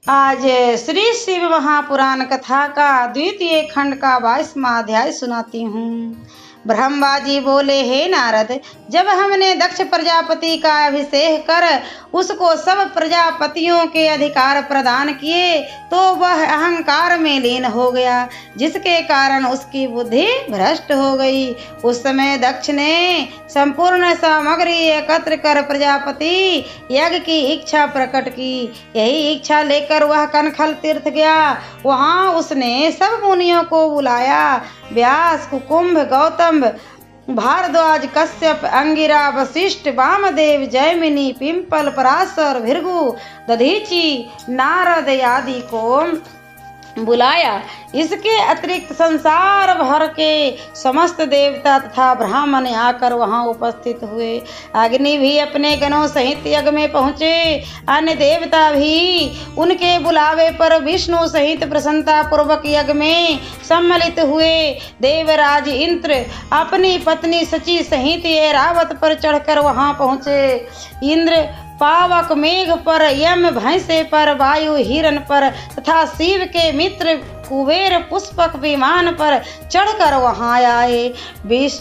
आज श्री शिव महापुराण कथा का द्वितीय खंड का 22वां अध्याय सुनाती हूँ। ब्रह्मा जी बोले, हे नारद, जब हमने दक्ष प्रजापति का अभिषेक कर उसको सब प्रजापतियों के अधिकार प्रदान किए तो वह अहंकार में लीन हो गया, जिसके कारण उसकी बुद्धि भ्रष्ट हो गई। उस समय दक्ष ने संपूर्ण सामग्री एकत्र कर प्रजापति यज्ञ की इच्छा प्रकट की। यही इच्छा लेकर वह कनखल तीर्थ गया। वहां उसने सब मुनियों को बुलाया। व्यास, कुकुम्भ, गौतम, भारद्वाज, कश्यप, अंगिरा, वशिष्ठ, वामदेव, जैमिनी, पिंपल, पराशर, भृगु, दधीचि, नारद आदि को बुलाया। इसके अतिरिक्त संसार भर के समस्त देवता तथा ब्राह्मण आकर वहां उपस्थित हुए। अग्नि भी अपने गणों सहित यज्ञ में पहुँचे। अन्य देवता भी उनके बुलावे पर विष्णु सहित प्रसन्नता पूर्वक यज्ञ में सम्मिलित हुए। देवराज इंद्र अपनी पत्नी सची सहित ऐरावत पर चढ़कर वहां पहुँचे। इंद्र पावक मेघ पर, यम भैंसे पर, वायु हिरण पर तथा शिव के मित्र कुबेर पुष्पक विमान पर चढ़कर वहां आए।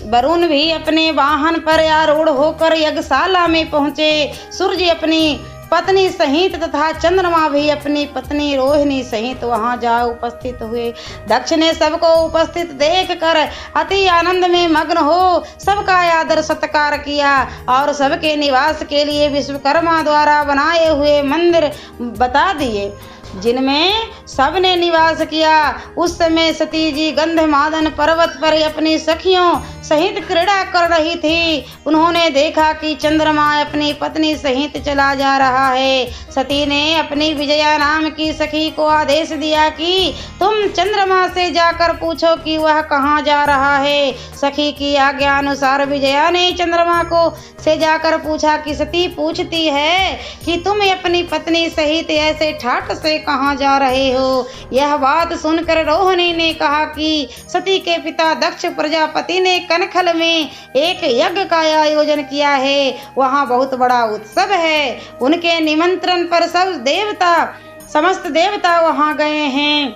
वरुण भी अपने वाहन पर आरूढ़ होकर यज्ञशाला में पहुँचे। सूर्य अपनी पत्नी सहित तथा चंद्रमा भी अपनी पत्नी रोहिणी सहित वहां जा उपस्थित हुए। दक्ष ने सबको उपस्थित देख कर अति आनंद में मग्न हो सबका आदर सत्कार किया और सबके निवास के लिए विश्वकर्मा द्वारा बनाए हुए मंदिर बता दिए, जिनमें सबने निवास किया। उस समय सती जी गंधमादन पर्वत पर अपनी सखियों सहित क्रीड़ा कर रही थी। उन्होंने देखा कि चंद्रमा अपनी पत्नी सहित चला जा रहा है। सती ने अपनी विजया नाम की सखी को आदेश दिया कि तुम चंद्रमा से जाकर पूछो कि वह कहाँ जा रहा है। सखी की आज्ञा अनुसार विजया ने चंद्रमा को से जाकर पूछा कि सती पूछती है कि तुम अपनी पत्नी सहित ऐसे ठाट से कहाँ जा रहे हो। यह बात सुनकर रोहिणी ने कहा कि सती के पिता दक्ष प्रजापति ने कनखल में एक यज्ञ का आयोजन किया है। वहाँ बहुत बड़ा उत्सव है। उनके निमंत्रण पर समस्त देवता वहाँ गए हैं।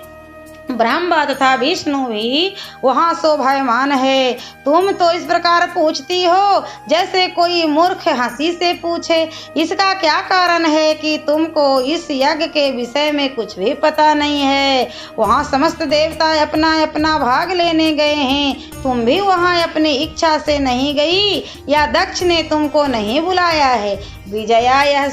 ब्रह्मा तथा विष्णु भी वहाँ शोभायमान है। तुम तो इस प्रकार पूछती हो जैसे कोई मूर्ख हंसी से पूछे। इसका क्या कारण है कि तुमको इस यज्ञ के विषय में कुछ भी पता नहीं है। वहाँ समस्त देवता अपना अपना भाग लेने गए हैं। तुम भी वहाँ अपनी इच्छा से नहीं गई या दक्ष ने तुमको नहीं बुलाया है। विजया यह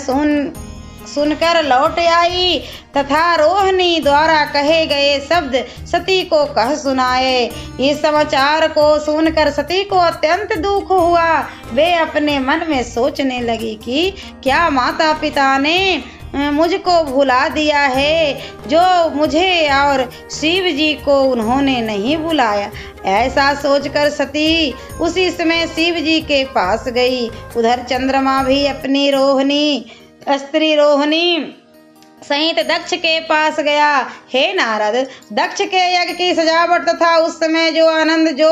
सुनकर लौट आई तथा रोहिणी द्वारा कहे गए शब्द सती को कह सुनाए। इस समाचार को सुनकर सती को अत्यंत दुख हुआ। वे अपने मन में सोचने लगी कि क्या माता पिता ने मुझको भुला दिया है, जो मुझे और शिव जी को उन्होंने नहीं बुलाया। ऐसा सोचकर सती उसी समय शिव जी के पास गई। उधर चंद्रमा भी अपनी स्त्री रोहिणी सहित दक्ष के पास गया। हे नारद, दक्ष के यज्ञ की सजावट तथा उस समय जो आनंद जो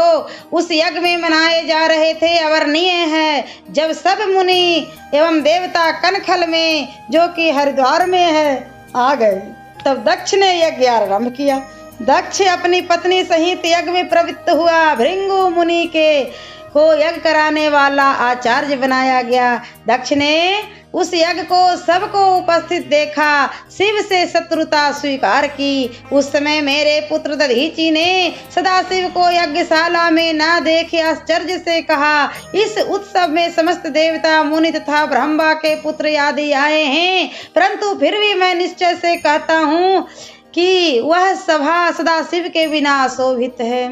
उस यज्ञ में मनाए जा रहे थे अवर्णनीय है। जब सब मुनि एवं देवता कनखल में जो कि हरिद्वार में है आ गए, तब दक्ष ने यज्ञ आरंभ किया। दक्ष अपनी पत्नी सहित यज्ञ में प्रवृत्त हुआ। भृगु मुनि को यज्ञ कराने वाला आचार्य बनाया गया। दक्ष ने उस यज्ञ को सबको उपस्थित देखा, शिव से शत्रुता स्वीकार की। उस समय मेरे पुत्र दधीचि ने सदाशिव को यज्ञशाला में न देख आश्चर्य से कहा, इस उत्सव में समस्त देवता मुनि तथा ब्रह्मा के पुत्र आदि आए हैं, परंतु फिर भी मैं निश्चय से कहता हूँ कि वह सभा सदाशिव के बिना शोभित है।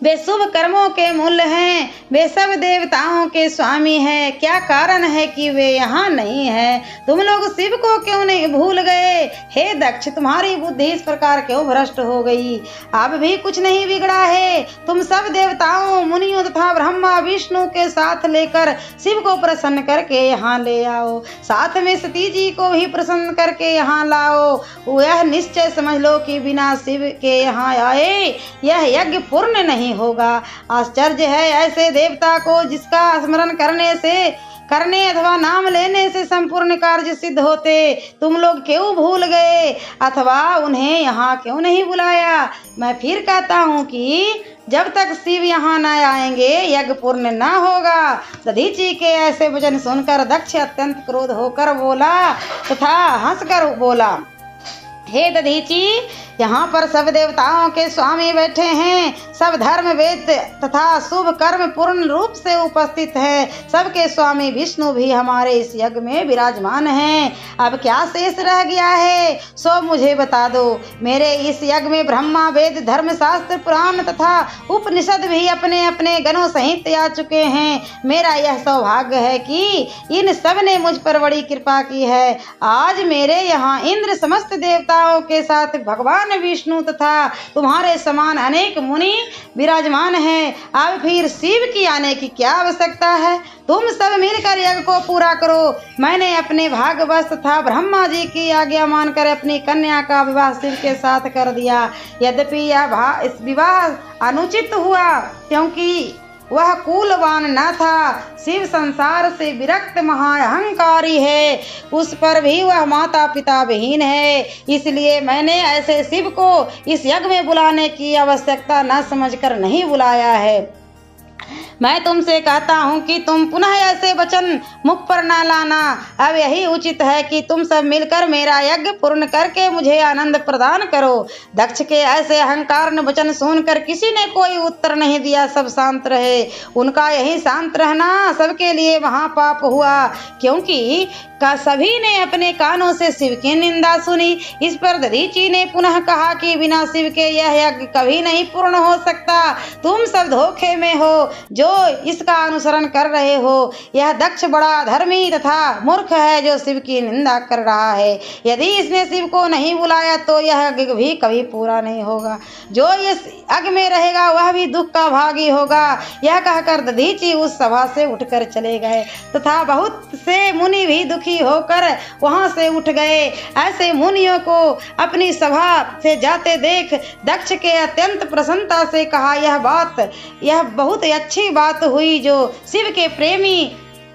वे शुभ कर्मों के मूल हैं। वे सब देवताओं के स्वामी हैं। क्या कारण है कि वे यहाँ नहीं हैं? तुम लोग शिव को क्यों नहीं भूल गए? हे दक्ष, तुम्हारी बुद्धि इस प्रकार क्यों भ्रष्ट हो गई? अब भी कुछ नहीं बिगड़ा है। तुम सब देवताओं मुनियों तथा ब्रह्मा विष्णु के साथ लेकर शिव को प्रसन्न करके यहाँ ले आओ। साथ में सती जी को भी प्रसन्न करके यहाँ लाओ। यह निश्चय समझ लो कि बिना शिव के यहाँ आए यह यज्ञ पूर्ण नहीं होगा। आश्चर्य है ऐसे देवता को जिसका स्मरण करने से करने अथवा नाम लेने से संपूर्ण कार्य सिद्ध होते, तुम लोग क्यों भूल गए अथवा उन्हें यहाँ क्यों नहीं बुलाया? मैं फिर कहता हूँ कि जब तक शिव यहाँ न आएंगे यज्ञ पूर्ण न होगा। दधीचि के ऐसे वचन सुनकर दक्ष अत्यंत क्रोध होकर बोला तथा हंसकर बोला, हे दधीचि, यहाँ पर सब देवताओं के स्वामी बैठे हैं, सब धर्म वेद तथा शुभ कर्म पूर्ण रूप से उपस्थित हैं, सबके स्वामी विष्णु भी हमारे इस यज्ञ में विराजमान हैं। अब क्या शेष रह गया है सो मुझे बता दो। मेरे इस यज्ञ में ब्रह्मा वेद धर्मशास्त्र पुराण तथा उपनिषद भी अपने अपने गणों सहित आ चुके हैं। मेरा यह सौभाग्य है कि इन सब ने मुझ पर बड़ी कृपा की है। आज मेरे यहाँ इंद्र समस्त देवताओं के साथ भगवान विष्णु तथा तुम्हारे समान अनेक मुनि विराजमान हैं। अब फिर शिव की आने की क्या आवश्यकता है? तुम सब मिलकर यज्ञ को पूरा करो। मैंने अपने भाग्यवश तथा ब्रह्मा जी की आज्ञा मानकर अपनी कन्या का विवाह शिव के साथ कर दिया। यद्यपि यह विवाह अनुचित हुआ क्योंकि वह कुलवान न था। शिव संसार से विरक्त महाअहंकारी है, उस पर भी वह माता पिता विहीन है। इसलिए मैंने ऐसे शिव को इस यज्ञ में बुलाने की आवश्यकता न समझकर नहीं बुलाया है। मैं तुमसे कहता हूँ कि तुम पुनः ऐसे वचन मुख पर न लाना। अब यही उचित है कि तुम सब मिलकर मेरा यज्ञ पूर्ण करके मुझे आनंद प्रदान करो। दक्ष के ऐसे अहंकार वचन सुनकर किसी ने कोई उत्तर नहीं दिया, सब शांत रहे। उनका यही शांत रहना सबके लिए महापाप हुआ, क्योंकि सभी ने अपने कानों से शिव की निंदा सुनी। इस पर दधीचि ने पुनः कहा कि बिना शिव के यह यज्ञ कभी नहीं पूर्ण हो सकता। तुम सब धोखे में हो जो इसका अनुसरण कर रहे हो। यह दक्ष बड़ा धर्मी तथा मूर्ख है जो शिव की निंदा कर रहा है। यदि इसने शिव को नहीं बुलाया तो यह यज्ञ भी कभी पूरा नहीं होगा। जो इस यज्ञ में रहेगा वह भी दुख का भागी होगा। यह कहकर दधीचि उस सभा से उठकर चले गए तथा बहुत से मुनि भी दुखी होकर वहां से उठ गए। ऐसे मुनियों को अपनी सभा से जाते देख दक्ष के अत्यंत प्रसन्नता से कहा, यह बहुत अच्छी बात हुई जो शिव के प्रेमी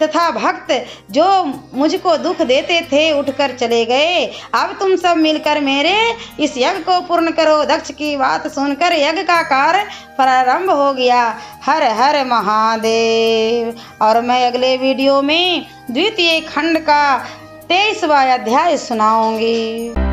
तथा भक्त जो मुझको दुख देते थे उठकर चले गए। अब तुम सब मिलकर मेरे इस यज्ञ को पूर्ण करो। दक्ष की बात सुनकर यज्ञ का कार्य प्रारंभ हो गया। हर हर महादेव। और मैं अगले वीडियो में द्वितीय खंड का 23वां अध्याय सुनाऊंगी।